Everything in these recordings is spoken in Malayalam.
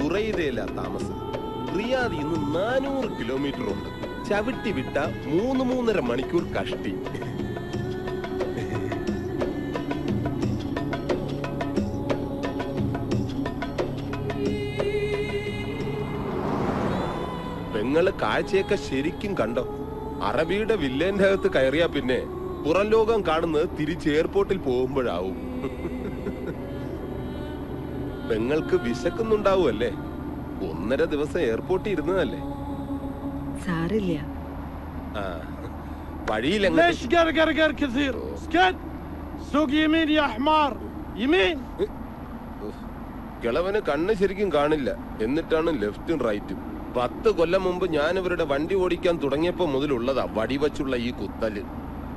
ബുറൈദയിലാ താമസം. റിയാദിൽ നിന്ന് 400 കിലോമീറ്റർ ഉണ്ട്. ചവിട്ടി വിട്ട 3-3.5 മണിക്കൂർ കഷ്ടി. പെങ്ങള് കാഴ്ചയൊക്കെ ശരിക്കും കണ്ടോ? അറബിയുടെ വില്ലേന്റെ അകത്ത് കയറിയാ പിന്നെ പുറം ലോകം കാണുന്നത് തിരിച്ച് എയർപോർട്ടിൽ പോകുമ്പോഴാവും. പെങ്ങൾക്ക് വിശക്കുന്നുണ്ടാവുമല്ലേ? 1.5 ദിവസം എയർപോർട്ടിൽ ഇരുന്നതല്ലേ? സാരില്ല. വഴിയിൽ കിളവന് കണ്ണ് ശരിക്കും കാണില്ല, എന്നിട്ടാണ് ലെഫ്റ്റും റൈറ്റും. 10 കൊല്ലം മുമ്പ് ഞാൻ ഇവരുടെ വണ്ടി ഓടിക്കാൻ തുടങ്ങിയപ്പോ മുതലുള്ളതാ വടിവച്ചുള്ള ഈ കുത്തല്.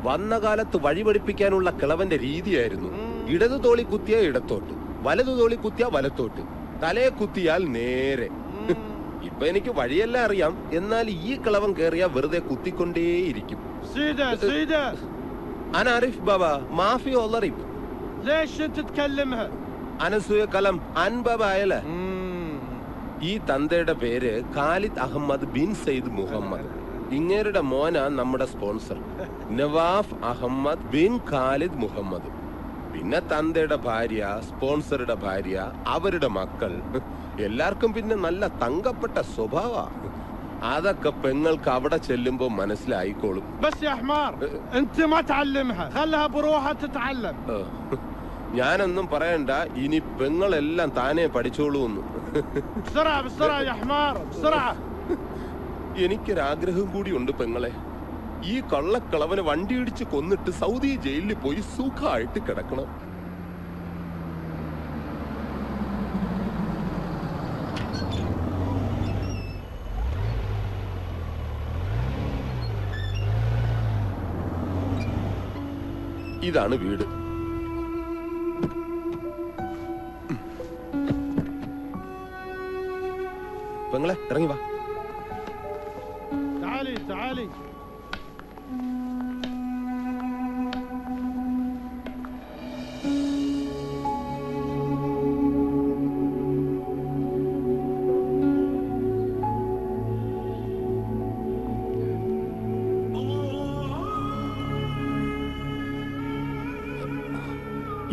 വന്ന കാലത്ത് വഴി പഠിപ്പിക്കാനുള്ള കിളവന്റെ രീതിയായിരുന്നു. ഇടതു തോളി കുത്തിയാ ഇടത്തോട്ട്, വലതു തോളി കുത്തിയാ വലത്തോട്ട്, തലയെ കുത്തിയാൽ നേരെ. ഇപ്പൊ എനിക്ക് വഴിയെല്ലാം അറിയാം, എന്നാൽ ഈ കിളവൻ കേറിയാ വെറുതെ കുത്തിക്കൊണ്ടേയിരിക്കും. അനാരിഫ് ബാബ മാഫി ഒളറിപ്പ് അനസൂയ കലം അൻബാബ അയല. ഈ തന്തയുടെ പേര് Khalid Ahmed bin Sayyid Muhammad. ഇങ്ങേരുടെ മോനാ നമ്മുടെ sponsor Nawaf Ahmed bin Khalid Muhammad. പിന്നെ തന്തയുടെ ഭാര്യ, സ്പോൺസറുടെ ഭാര്യ, അവരുടെ മക്കൾ, എല്ലാവർക്കും പിന്നെ നല്ല തങ്കപ്പെട്ട സ്വഭാവ. അതൊക്കെ പെങ്ങൾക്ക് അവിടെ ചെല്ലുമ്പോ മനസ്സിലായിക്കോളും. ഞാനൊന്നും പറയണ്ട, ഇനി പെങ്ങളെല്ലാം താനേ പഠിച്ചോളൂന്ന്. എനിക്കൊരാഗ്രഹം കൂടിയുണ്ട് പെങ്ങളെ. ഈ കള്ളക്കളവന് വണ്ടി ഇടിച്ച് കൊന്നിട്ട് സൗദി ജയിലിൽ പോയി സുഖമായിട്ട് കിടക്കണം. ഇതാണ് വീട്. പെങ്ങളെ ഇറങ്ങി വാ.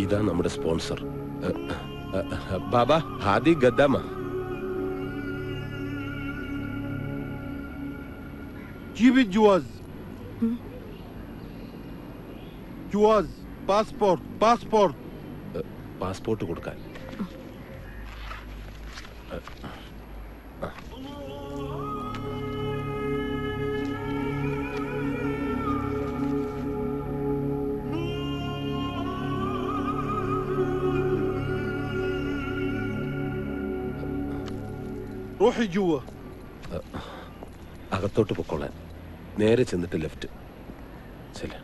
ഇതാ നമ്മുടെ സ്പോൺസർ ബാബ ഹാദി ഗദ്ദാമ. جيب الجواز. جواز باسبورت. പാസ്പോർട്ട് കൊടുക്കാൻ. روحي جوا. അകത്തോട്ട് പൊക്കോളാൻ. നേരെ ചെന്നിട്ട് ലെഫ്റ്റ്. ശരി.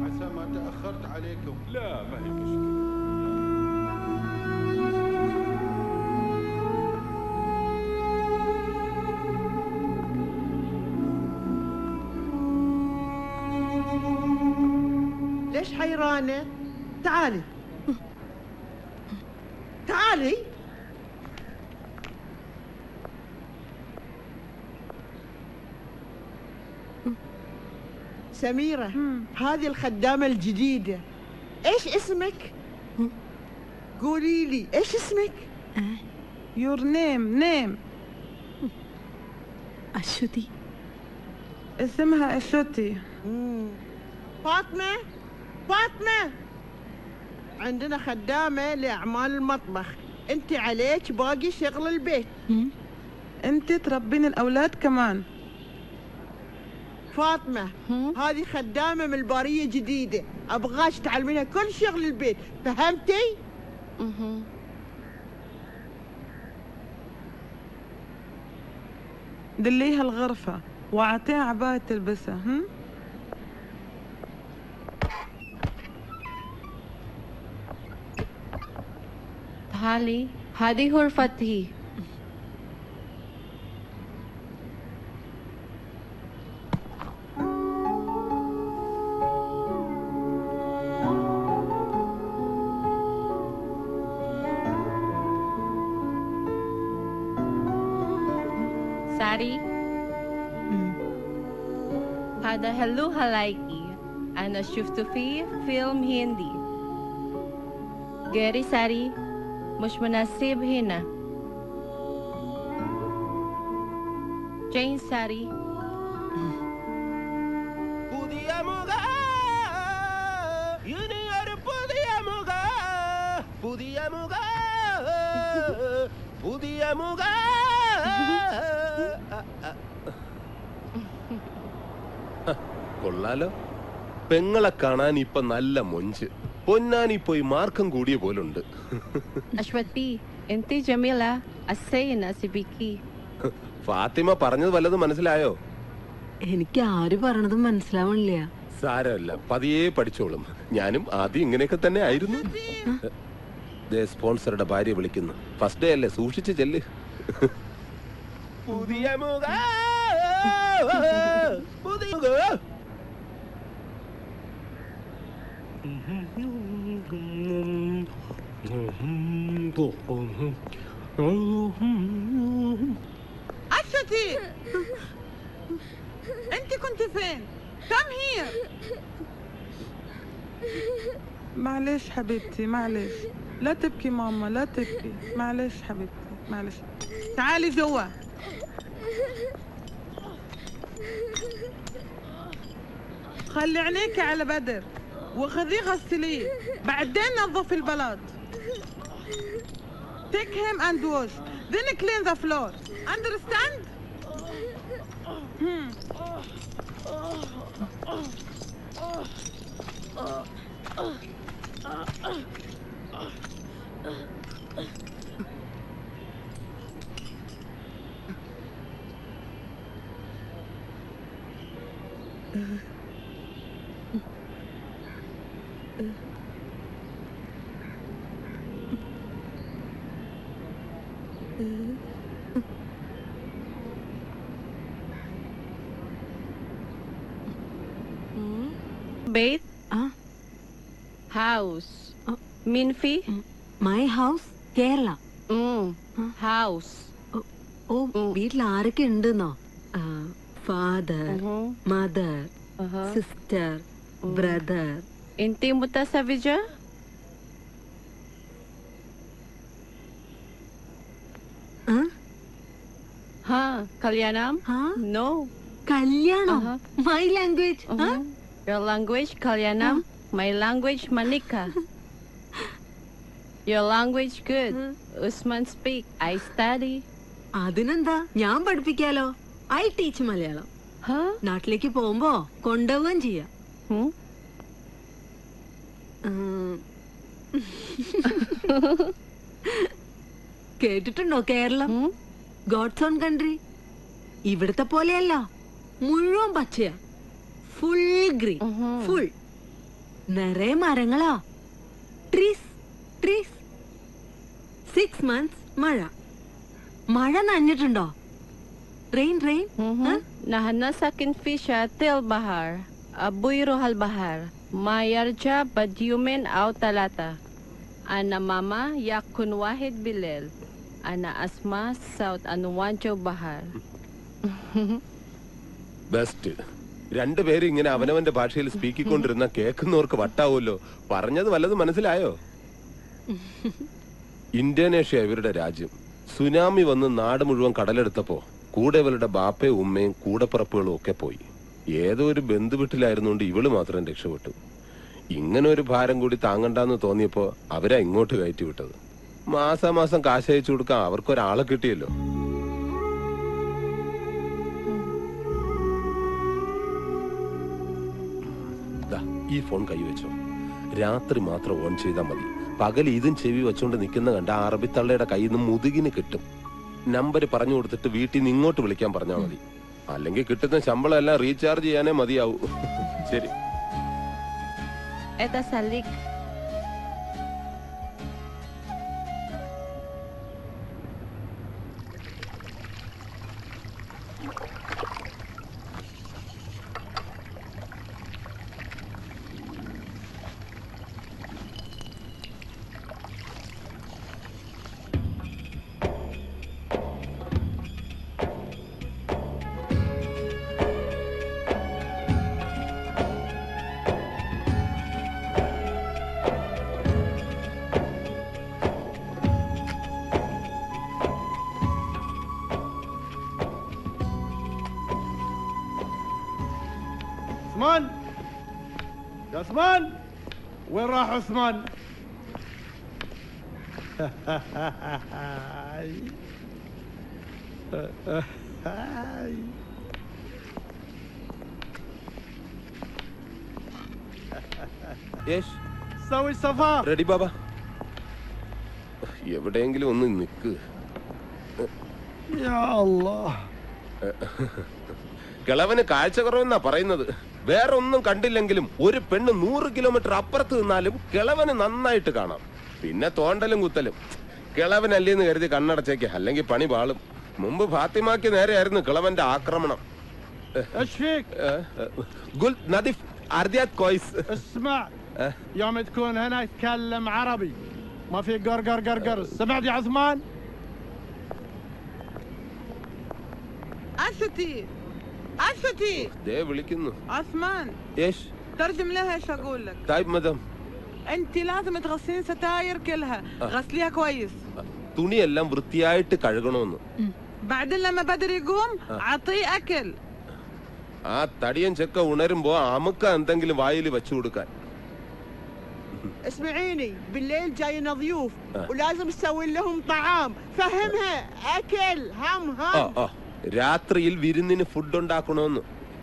عسى ما تأخرت عليكم. لا ما هي مشكلة. ليش حيرانة؟ تعالي تعالي. سميرة هذه الخدامة الجديدة. ايش اسمك؟ قولي لي ايش اسمك؟ Your name. അശ്വതി. اسمها أشوتي. فاطمة عندنا خدامة لأعمال المطبخ، انت عليك باقي شغل البيت. أنت تربين الأولاد كمان. فاطمة هذه خدامة من البارية جديدة، أبغاش تعلمينها كل شغل البيت، فهمتي؟ دليها الغرفة وأعطيها عباية تلبسها. تعالي هذه غرفتي. Sari, هذا حلو هلايكي. أنا شفته في فيلم هندي. غيري ساري مش مناسب هنا. جين ساري. പുതിയ മുഖ ഇനിയൊരു പുതിയ മുഖ പുതിയ മുഖ പുതിയ മുഖ കൊള്ളാലോ. പെങ്ങളെ കാണാൻ ഇപ്പൊ നല്ല മൊഞ്ച്. പൊന്നാനി പോയി മാർക്കം കൂടിയ പോലുണ്ട്. أشوتي أنت جميلة. أسينا سبيكي. ഫാത്തിമ പറഞ്ഞത് വല്ലതും മനസ്സിലായോ? എനിക്ക് ആര് പറഞ്ഞതും മനസ്സിലാവണില്ല. സാരമല്ല, പതിയെ പഠിച്ചോളും. ഞാനും ആദ്യം ഇങ്ങനെയൊക്കെ തന്നെ ആയിരുന്നു. സ്പോൺസറുടെ ഭാര്യ വിളിക്കുന്നു. ഫസ്റ്റ് ഡേ അല്ലേ, സൂക്ഷിച്ച് ചെല്ല്. പുതിയ മുഖ പുതിയ മുഖ. أشتي أنت كنت فين؟ Come here. معلش حبيبتي معلش. لا تبكي ماما لا تبكي. معلش حبيبتي معلش. تعالي جوا. خلي عينيكي على بدر وخذيه غسليه، بعدين نظف البلاط. Take him and wash, then clean the floor. Understand? بيت ആ هاوس. مين فيه؟ My house Kerala. هاوس. ഓ വീട്ടിൽ ആരൊക്കെ ഉണ്ടെന്നോ? Father, mother, sister, brother. أنت متزوجة؟ ها كليانام؟ No. Kalyanam. My language. Your language Kalyanam, my language Manika. Your language good. Usman speak. I study. അതിനെന്താ, ഞാൻ പഠിപ്പിക്കാലോ. I teach Malayalam. Huh? നാട്ടിലേക്ക് പോകുമ്പോ കൊണ്ടുപോവുകയും ചെയ്യാം. കേട്ടിട്ടുണ്ടോ കേരളം? God's own country. ഇവിടുത്തെ പോലെയല്ല, മുഴുവൻ പച്ചയാ. Full green. ഫുൾ നിറയെ മരങ്ങളാ. Trees trees. 6 months മഴ. മഴ നനഞ്ഞിട്ടുണ്ടോ? Rain rain. نحن ساكن في شاطئ البحر. أبوي روح البحر. ما يرجع بعد يومين أو 3. أنا ماما يكون واحد بالليل. أنا أسمع صوت أنواع البحر. ബെസ്റ്റ്. രണ്ടുപേരും ഇങ്ങനെ അവനവന്റെ ഭാഷയിൽ സ്പീക്കിക്കൊണ്ടിരുന്ന കേൾക്കുന്നവർക്ക് വട്ടാവുമല്ലോ. പറഞ്ഞത് വല്ലതും മനസ്സിലായോ? ഇന്തോനേഷ്യ ഇവരുടെ രാജ്യം. സുനാമി വന്ന് നാട് മുഴുവൻ കടലെടുത്തപ്പോ കൂടെ ഇവരുടെ ബാപ്പയും ഉമ്മയും കൂടപ്പിറപ്പുകളും ഒക്കെ പോയി. ഏതോ ഒരു ബന്ധുവീട്ടിലായിരുന്നുകൊണ്ട് ഇവള് മാത്രം രക്ഷപ്പെട്ടു. ഇങ്ങനെ ഒരു ഭാരം കൂടി താങ്ങണ്ടെന്ന് തോന്നിയപ്പോ അവരാ ഇങ്ങോട്ട് കയറ്റി വിട്ടത്. മാസാമാസം കാശ് അയച്ചു കൊടുക്കാൻ അവർക്കൊരാളെ കിട്ടിയല്ലോ. ഈ ഫോൺ കൈവച്ചോ. രാത്രി മാത്രം ഓൺ ചെയ്താൽ മതി. പകൽ ഇതും ചെവി വെച്ചോണ്ട് നിൽക്കുന്ന കണ്ട അറബിത്തള്ളയുടെ കയ്യിൽ നിന്ന് മുതുകിന് കിട്ടും. നമ്പർ പറഞ്ഞു കൊടുത്തിട്ട് വീട്ടിൽ നിന്ന് ഇങ്ങോട്ട് വിളിക്കാൻ പറഞ്ഞാൽ മതി. അല്ലെങ്കിൽ കിട്ടുന്ന ശമ്പളം എല്ലാം റീചാർജ് ചെയ്യാനേ മതിയാവൂ. ശരി. Это Salik. يا عثمان وين راح عثمان؟ യേശ് سوي سفر. റെഡി ബാബ. എവിടെയെങ്കിലും ഒന്ന് നിക്ക്. يا الله. കിളവന് കാഴ്ച കുറവെന്നാ പറയുന്നത്. വേറെ ഒന്നും കണ്ടില്ലെങ്കിലും ഒരു പെണ്ണ് 100 കിലോമീറ്റർ അപ്പുറത്ത് നിന്നാലും കിളവന് നന്നായിട്ട് കാണാം. പിന്നെ തോണ്ടലും കുത്തലും. കിളവനല്ലേന്ന് കരുതി കണ്ണടച്ചേക്ക്, അല്ലെങ്കിൽ പണി പാളും. മുമ്പ് ഫാത്തിമാക്ക് നേരെയായിരുന്നു കിളവന്റെ ആക്രമണം. ايش فيك؟ ഗുൽ നദീഫ് അർദിയാത് കോയ്സ്. اسمع يوم تكون هنا يتكلم عربي ما في قرقر قرقر. سمعت يا عثمان؟ أشتي أشتي ദേ വിളിക്കുന്നു. عثمان യേശ് ترجم لها ايش اقول لك. തായ് മദം. انت لازم تغسلين ستاير كلها غسليها كويس. തുണിയെല്ലാം വൃത്തിയായിട്ട് കഴുകണമെന്ന്. بعدين لما بدر يقوم عطيه اكل. ആ തടിയൻ ചെക്ക ഉണരുമ്പോ അമുക്ക എന്തെങ്കിലും വായിൽ വെച്ചു കൊടുക്കാൻ. اسمعيني بالليل جاينا ضيوف ولازم تسوي لهم طعام. فهمها اكل هم هم. രാത്രിയിൽ വിരുന്നിന് ഫുഡ് ഉണ്ടാക്കണമെന്ന്.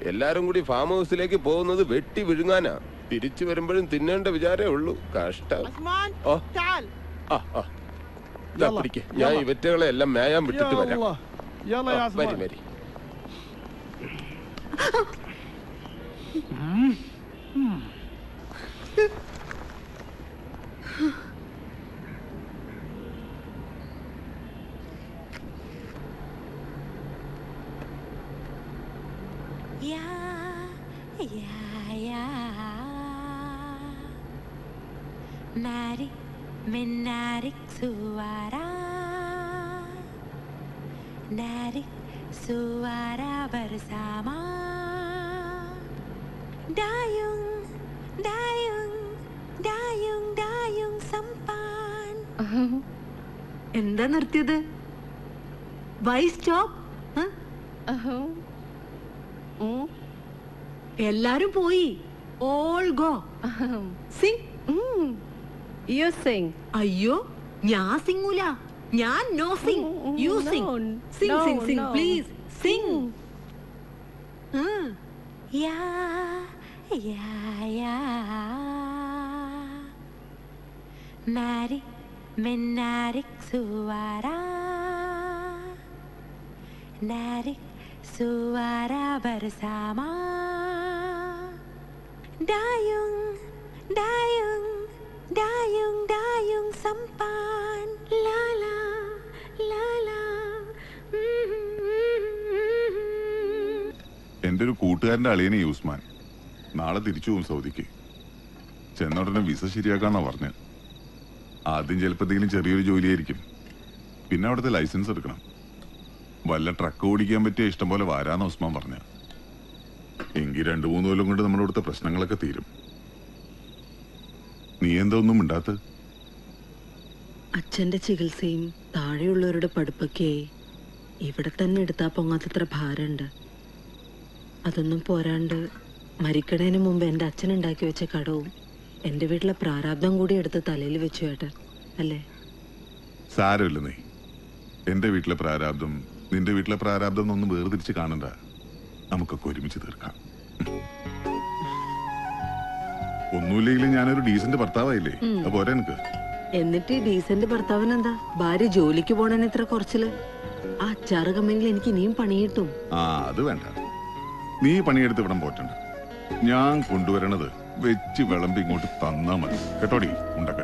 എല്ലാരും കൂടി ഫാം ഹൗസിലേക്ക് പോകുന്നത് വെട്ടി വിഴുങ്ങാനാ. തിരിച്ചു വരുമ്പോഴും തിന്നേണ്ട വിചാരേ ഉള്ളൂ. കഷ്ടം. عثمان أوه. تعال. ദാ പിടിക്ക്. ഞാൻ ഇവറ്റകളെ എല്ലാം മേയാൻ يا വിട്ടിട്ട് വരാം. الله. يلا يا വരി عثمان. വരി. Narik menarik suara, narik suara bersama. Dayung, dayung, dayung, dayung sampan. എന്താ നിർത്തിയത്? Why stop? എല്ലാരും പോയി. All go. Sing. You sing. അയ്യോ, ഞാൻ സിംഗൂല. ഞാൻ no sing. You sing. Sing sing sing please. Sing. Ya, ya, ya. Narik menarik suara, narik suara bersama. Dayung, dayung, dayung, dayung sampan. La la, la la. എൻ്റെ ഒരു കൂട്ടുകാരൻ്റെ അളിയനെ യൂസ്മാൻ നാളെ തിരിച്ചു പോകും സൗദിക്ക്. ചെന്ന ഉടനെ വിസ ശരിയാക്കാന്നാ പറഞ്ഞത്. ആദ്യം ചിലപ്പോൾ എന്തെങ്കിലും ചെറിയൊരു ജോലിയായിരിക്കും. പിന്നെ അവിടുത്തെ ലൈസൻസ് എടുക്കണം. വല്ല ട്രക്ക് ഓടിക്കാൻ പറ്റിയ ഇഷ്ടം പോലെ വരാന്ന് ഉസ്മാൻ പറഞ്ഞ. എങ്കിൽ 2-3 കൊല്ലം കൊണ്ട് നമ്മുടെ ഇവിടുത്തെ പ്രശ്നങ്ങളൊക്കെ തീരും. നീ എന്താ ഒന്നും മിണ്ടാത്ത? അച്ഛന്റെ ചികിത്സയും താഴെയുള്ളവരുടെ പഠിപ്പൊക്കെ ഇവിടെ തന്നെ എടുത്താ പൊങ്ങാത്തത്ര ഭാരമുണ്ട്. അതൊന്നും പോരാണ്ട് മരിക്കണേന് മുമ്പ് എൻ്റെ അച്ഛൻ ഉണ്ടാക്കി വെച്ച കടവും എൻ്റെ വീട്ടിലെ പ്രാരാബ്ദം കൂടി എടുത്ത് തലയിൽ വെച്ചു ഏട്ടൻ, അല്ലേ? സാരമില്ല നീ. എൻ്റെ വീട്ടിലെ പ്രാരാബ്ദം നിന്റെ വീട്ടിലെ പ്രാരാബ്ദം എന്നൊന്നും വേർതിരിച്ച് കാണണ്ട. നമുക്കൊക്കെ ഒരുമിച്ച് തീർക്കാം. ഒന്നുമില്ലെങ്കിലും ഞാനൊരു ഡീസന്റ് ഭർത്താവായില്ലേ? അപ്പൊ പോരെ എനിക്ക്. എന്നിട്ട് ഡീസന്റ് ഭർത്താവിനെന്താ ഭാര്യ ജോലിക്ക് പോണേന് ഇത്ര കുറച്ചില്? ആ അച്ചാറ് കമ്പനിയിൽ എനിക്ക് ഇനിയും പണി കിട്ടും. ആ അത് വേണ്ട. നീ പണിയെടുത്ത് ഇവിടം പോറ്റണ്ട. ഞാൻ കൊണ്ടുവരണത് വെച്ച് വിളമ്പി ഇങ്ങോട്ട് തന്നാ മതി കേട്ടോടി. ഉണ്ടക്ക